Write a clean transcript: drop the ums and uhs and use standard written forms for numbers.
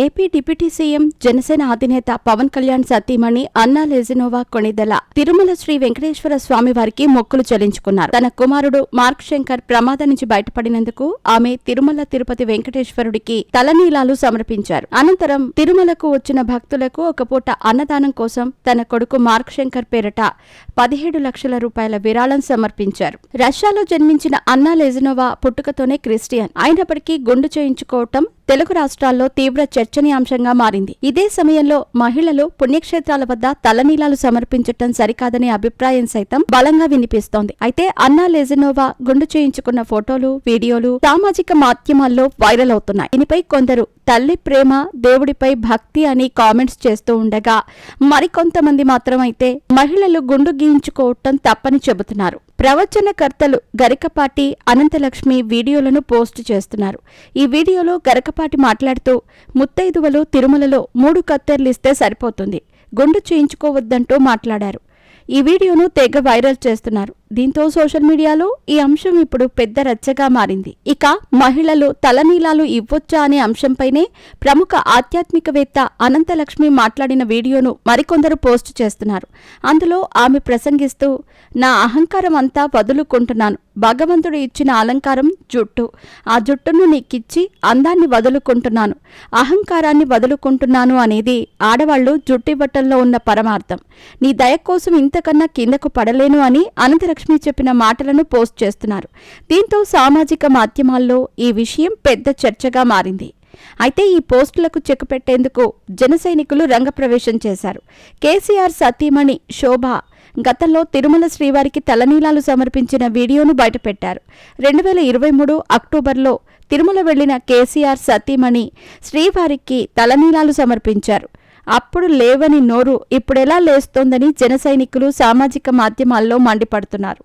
AP deputy CM Janasena అధినేత పవన్ కళ్యాణ్ సతీమణి అన్నా లెజినోవా కొణిదెల తిరుమల శ్రీ వెంకటేశ్వర స్వామి వారికి మొక్కులు చెల్లించుకున్నారు. తన కుమారుడు మార్క్ శంకర్ ప్రమాదం నుంచి బయటపడినందుకు ఆమె తిరుమల తిరుపతి వెంకటేశ్వరుడికి తలనీలాలు సమర్పించారు. అనంతరం తిరుమలకు వచ్చిన భక్తులకు ఒక పూట అన్నదానం కోసం తన కొడుకు మార్క్ శంకర్ పేరట 17 లక్షల రూపాయల విరాళం సమర్పించారు. రష్యాలో జన్మించిన అన్నా లెజినోవా పుట్టుకతోనే క్రిస్టియన్ అయినప్పటికీ గుండు చేయించుకోవటం తెలుగు రాష్ట్రాల్లో తీవ్ర చర్చనీయాంశంగా మారింది. ఇదే సమయంలో మహిళలు పుణ్యక్షేత్రాల వద్ద తలనీలాలు సమర్పించటం సరికాదనే అభిప్రాయం సైతం బలంగా వినిపిస్తోంది. అయితే అన్నా లెజినోవా గుండు చేయించుకున్న ఫోటోలు, వీడియోలు సామాజిక మాధ్యమాల్లో వైరల్ అవుతున్నాయి. దీనిపై కొందరు తల్లి ప్రేమ, దేవుడిపై భక్తి అని కామెంట్స్ చేస్తూ ఉండగా మరికొంతమంది మాత్రం అయితే మహిళలు గుండు గీయించుకోవటం తప్పని చెబుతున్నారు. ప్రవచనకర్తలు గరికపాటి, అనంతలక్ష్మి వీడియోలను పోస్టు చేస్తున్నారు. ఈ వీడియోలో గరికపాటి మాట్లాడుతూ ముత్తైదువలు తిరుమలలో 3 కత్తెర్లిస్తే సరిపోతుంది, గుండు చేయించుకోవద్దంటూ మాట్లాడారు. ఈ వీడియోను తెగ వైరల్ చేస్తున్నారు. దీంతో సోషల్ మీడియాలో ఈ అంశం ఇప్పుడు పెద్ద రచ్చగా మారింది. ఇక మహిళలు తలనీలాలు ఇవ్వొచ్చా అనే అంశంపైనే ప్రముఖ ఆధ్యాత్మికవేత్త అనంతలక్ష్మి మాట్లాడిన వీడియోను మరికొందరు పోస్టు చేస్తున్నారు. అందులో ఆమె ప్రసంగిస్తూ, నా అహంకారం అంతా వదులుకుంటున్నాను, భగవంతుడు ఇచ్చిన అలంకారం జుట్టు, ఆ జుట్టును నీకిచ్చి అందాన్ని వదులుకుంటున్నాను, అహంకారాన్ని వదులుకుంటున్నాను అనేది ఆడవాళ్లు జుట్టివ్వటంలో ఉన్న పరమార్థం. నీ దయ కోసం ఇంతకన్నా కిందకు పడలేను అని అనంతలక్ష్మి చెప్పిన మాటలను పోస్ట్ చేస్తున్నారు. దీంతో సామాజిక మాధ్యమాల్లో ఈ విషయం పెద్ద చర్చగా మారింది. అయితే ఈ పోస్టులకు చెక్ పెట్టేందుకు జనసైనికులు రంగప్రవేశం చేశారు. కేసీఆర్ సతీమణి శోభ గతంలో తిరుమల శ్రీవారికి తలనీలాలు సమర్పించిన వీడియోను బయటపెట్టారు. 2023 అక్టోబర్లో తిరుమల వెళ్లిన కేసీఆర్ సతీమణి శ్రీవారికి తలనీలాలు సమర్పించారు. అప్పుడు లేవని నోరు ఇప్పుడెలా లేస్తోందని జనసైనికులు సామాజిక మాధ్యమాల్లో మండిపడుతున్నారు.